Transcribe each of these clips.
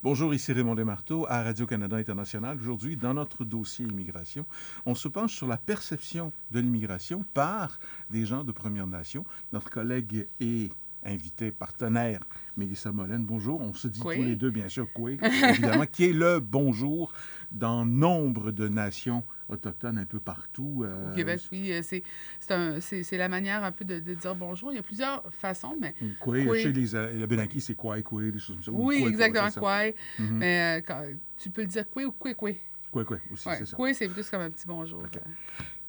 Bonjour, ici Raymond Desmarteau à Radio-Canada International. Aujourd'hui, dans notre dossier immigration, on se penche sur la perception de l'immigration par des gens de Premières Nations. Notre collègue et invité partenaire, Mélissa Molène, bonjour. On se dit tous les deux, bien sûr, Koué, évidemment, qui est le bonjour dans nombre de nations autochtones un peu partout. Au Québec, oui. C'est la manière un peu de dire bonjour. Il y a plusieurs façons, mais... Koué, chez les Abénaquis, c'est Koué, Koué, des choses comme ça. Oui, Koué, exactement, Koué. Mais tu peux le dire Koué ou Koué, Koué. Koué, aussi, c'est ça. Koué, c'est plus comme un petit bonjour. Okay.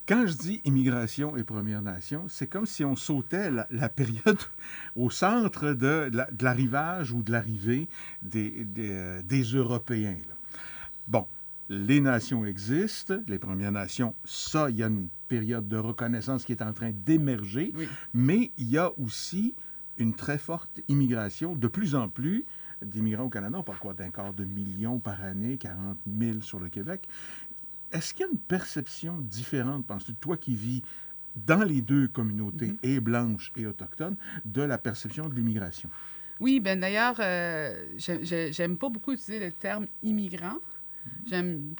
Quand je dis immigration et Premières Nations, c'est comme si on sautait la période au centre de l'arrivage ou de l'arrivée des Européens. Là. Bon, les nations existent, les Premières Nations, ça, il y a une période de reconnaissance qui est en train d'émerger, oui. Mais il y a aussi une très forte immigration, de plus en plus d'immigrants au Canada. On parle quoi, d'un quart de million par année, 40 000 sur le Québec. Est-ce qu'il y a une perception différente, penses-tu, toi qui vis dans les deux communautés, et blanches et autochtones, de la perception de l'immigration? Oui, bien d'ailleurs, j'aime pas beaucoup utiliser le terme immigrant.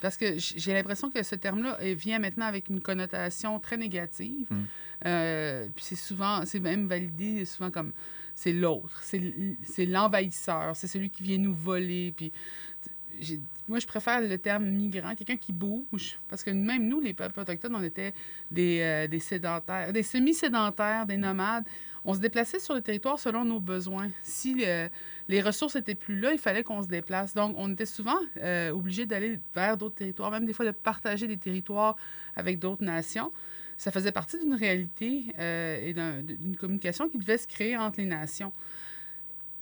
Parce que j'ai l'impression que ce terme-là vient maintenant avec une connotation très négative. Puis c'est même validé souvent comme c'est l'autre, c'est l'envahisseur, c'est celui qui vient nous voler. Puis moi, je préfère le terme migrant, quelqu'un qui bouge, parce que même nous, les peuples autochtones, on était des sédentaires, des semi-sédentaires, des nomades. On se déplaçait sur le territoire selon nos besoins. Si les ressources n'étaient plus là, il fallait qu'on se déplace. Donc, on était souvent obligés d'aller vers d'autres territoires, même des fois de partager des territoires avec d'autres nations. Ça faisait partie d'une réalité et d'une communication qui devait se créer entre les nations.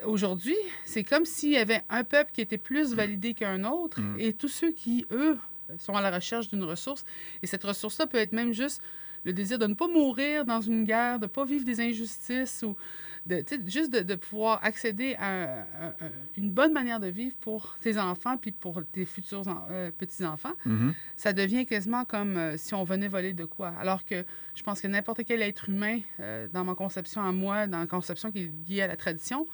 Aujourd'hui, c'est comme s'il y avait un peuple qui était plus validé qu'un autre et tous ceux qui, eux, sont à la recherche d'une ressource. Et cette ressource-là peut être même juste le désir de ne pas mourir dans une guerre, de ne pas vivre des injustices ou juste de pouvoir accéder à une bonne manière de vivre pour tes enfants puis pour tes futurs petits-enfants. Ça devient quasiment comme si on venait voler de quoi. Alors que je pense que n'importe quel être humain, dans ma conception à moi, dans la conception qui est liée à la tradition,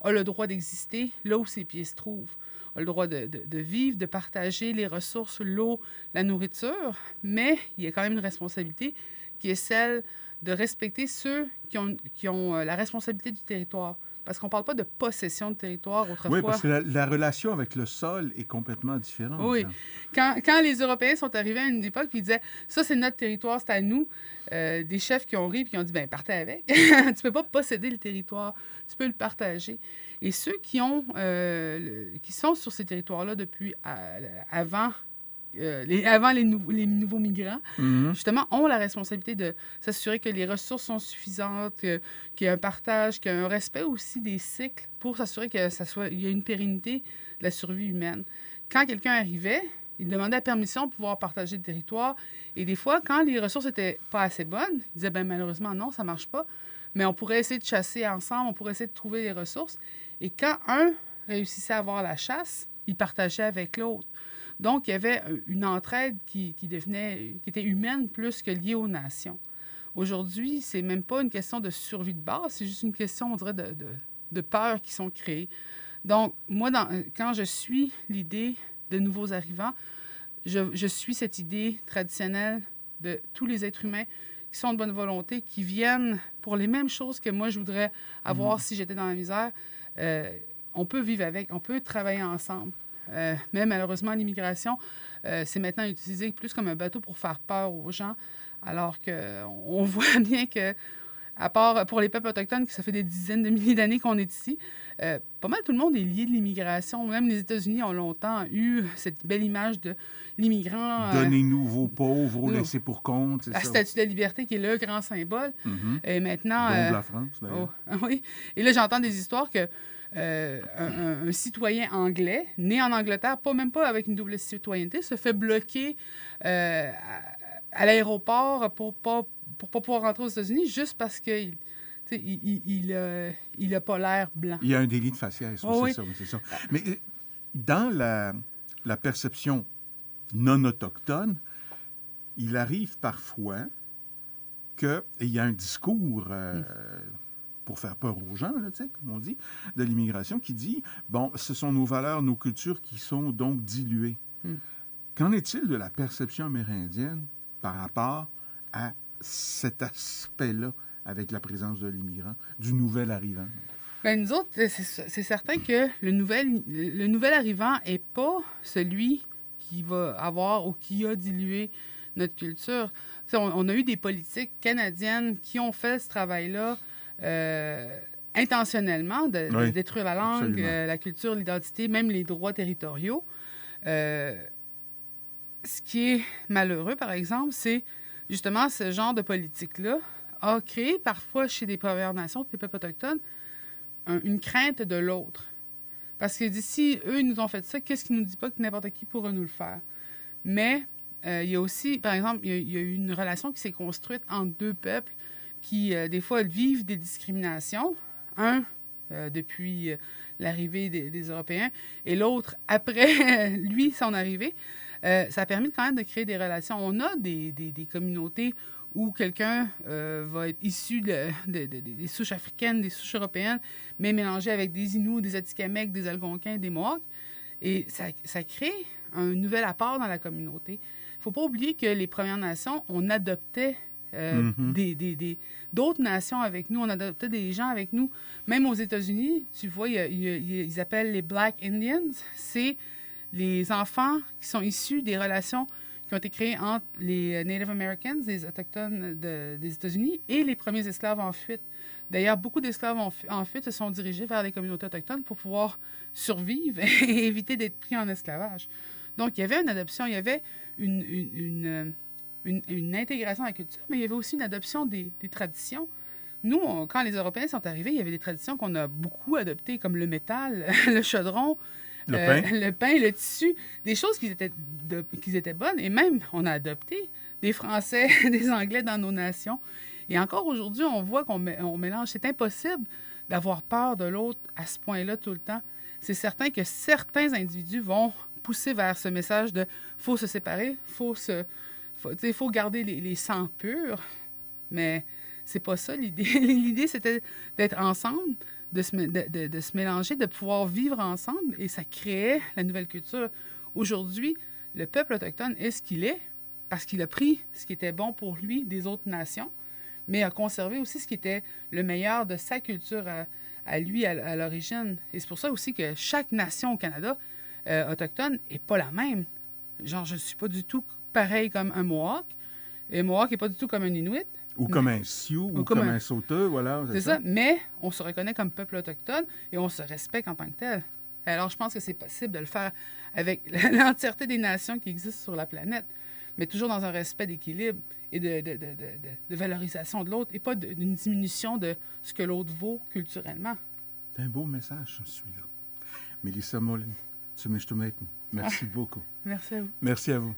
a le droit d'exister là où ses pieds se trouvent, a le droit de vivre, de partager les ressources, l'eau, la nourriture, mais il y a quand même une responsabilité qui est celle de respecter ceux qui ont la responsabilité du territoire. Parce qu'on ne parle pas de possession de territoire autrefois. Oui, parce que la relation avec le sol est complètement différente. Oui. Quand les Européens sont arrivés à une époque, puis ils disaient « ça, c'est notre territoire, c'est à nous », des chefs qui ont ri et qui ont dit « ben partez avec ». Tu ne peux pas posséder le territoire, tu peux le partager. Et ceux qui sont sur ces territoires-là depuis avant les nouveaux migrants, justement, ont la responsabilité de s'assurer que les ressources sont suffisantes, qu'il y a un partage, qu'il y a un respect aussi des cycles pour s'assurer qu'il y a une pérennité de la survie humaine. Quand quelqu'un arrivait, il demandait la permission de pouvoir partager le territoire. Et des fois, quand les ressources n'étaient pas assez bonnes, il disait, ben malheureusement, non, ça ne marche pas. Mais on pourrait essayer de chasser ensemble, on pourrait essayer de trouver les ressources. Et quand un réussissait à avoir la chasse, il partageait avec l'autre. Donc, il y avait une entraide qui était humaine plus que liée aux nations. Aujourd'hui, c'est même pas une question de survie de base, c'est juste une question, on dirait, de peurs qui sont créées. Donc, moi, quand je suis l'idée de nouveaux arrivants, je suis cette idée traditionnelle de tous les êtres humains qui sont de bonne volonté, qui viennent pour les mêmes choses que moi, je voudrais avoir si j'étais dans la misère. On peut vivre avec, on peut travailler ensemble. Mais malheureusement, l'immigration, c'est maintenant utilisé plus comme un bateau pour faire peur aux gens, alors qu'on voit bien que, à part pour les peuples autochtones, que ça fait des dizaines de milliers d'années qu'on est ici, pas mal tout le monde est lié de l'immigration. Même les États-Unis ont longtemps eu cette belle image de l'immigrant. Donnez-nous vos pauvres, ou laissez pour compte, c'est la ça. Statue de la liberté qui est le grand symbole. Et maintenant... Don de la France, d'ailleurs. Oui. Et là, j'entends des histoires que un citoyen anglais, né en Angleterre, même pas avec une double citoyenneté, se fait bloquer à l'aéroport pour pas pouvoir rentrer aux États-Unis juste parce qu'il a pas l'air blanc. Il y a un délit de faciès, c'est ça. Mais dans la perception non autochtone, il arrive parfois qu'il y a un discours pour faire peur aux gens, là, comme on dit, de l'immigration, qui dit, bon, ce sont nos valeurs, nos cultures qui sont donc diluées. Qu'en est-il de la perception amérindienne par rapport à cet aspect-là avec la présence de l'immigrant, du nouvel arrivant? Bien, nous autres, c'est certain que le nouvel arrivant n'est pas celui qui va avoir ou qui a dilué notre culture. On a eu des politiques canadiennes qui ont fait ce travail-là intentionnellement, de détruire la langue, la culture, l'identité, même les droits territoriaux. Ce qui est malheureux, par exemple, c'est justement ce genre de politique-là a créé parfois chez des Premières Nations, des peuples autochtones, une crainte de l'autre. Parce que d'ici, eux, ils nous ont fait ça, qu'est-ce qui ne nous dit pas que n'importe qui pourra nous le faire? Mais il y a aussi, par exemple, il y a eu une relation qui s'est construite entre deux peuples qui, des fois, vivent des discriminations. Un, depuis l'arrivée des Européens, et l'autre, après lui, son arrivée. Ça a permis quand même de créer des relations. On a des communautés où quelqu'un va être issu des souches africaines, des souches européennes, mais mélangé avec des Inuits, des Atikamekw, des Algonquins, des Mohawks. Et ça crée un nouvel apport dans la communauté. Il ne faut pas oublier que les Premières Nations, on adoptait d'autres nations avec nous. On adoptait des gens avec nous. Même aux États-Unis, tu vois, ils appellent les Black Indians. C'est les enfants qui sont issus des relations qui ont été créées entre les Native Americans, les Autochtones des États-Unis, et les premiers esclaves en fuite. D'ailleurs, beaucoup d'esclaves en fuite se sont dirigés vers les communautés autochtones pour pouvoir survivre et éviter d'être pris en esclavage. Donc, il y avait une adoption, il y avait une intégration à la culture, mais il y avait aussi une adoption des traditions. Nous, quand les Européens sont arrivés, il y avait des traditions qu'on a beaucoup adoptées, comme le métal, le chaudron, le pain, le tissu, des choses qui étaient bonnes. Et même, on a adopté des Français, des Anglais dans nos nations. Et encore aujourd'hui, on voit qu'on mélange. C'est impossible d'avoir peur de l'autre à ce point-là tout le temps. C'est certain que certains individus vont pousser vers ce message de « faut se séparer, faut garder les sangs purs ». Mais c'est pas ça l'idée. L'idée, c'était d'être ensemble, de se mélanger, de pouvoir vivre ensemble, et ça créait la nouvelle culture. Aujourd'hui, le peuple autochtone est ce qu'il est parce qu'il a pris ce qui était bon pour lui des autres nations, mais a conservé aussi ce qui était le meilleur de sa culture à lui, à l'origine. Et c'est pour ça aussi que chaque nation au Canada autochtone n'est pas la même. Genre, je ne suis pas du tout pareil comme un Mohawk. Et Mohawk n'est pas du tout comme un Inuit. Ou comme un Sioux, ou comme un Sauteux, voilà. C'est ça, mais on se reconnaît comme peuple autochtone et on se respecte en tant que tel. Alors, je pense que c'est possible de le faire avec l'entièreté des nations qui existent sur la planète, mais toujours dans un respect d'équilibre et de valorisation de l'autre, et pas d'une diminution de ce que l'autre vaut culturellement. C'est un beau message, celui-là. Mélissa Mollin, merci beaucoup. Merci à vous. Merci à vous.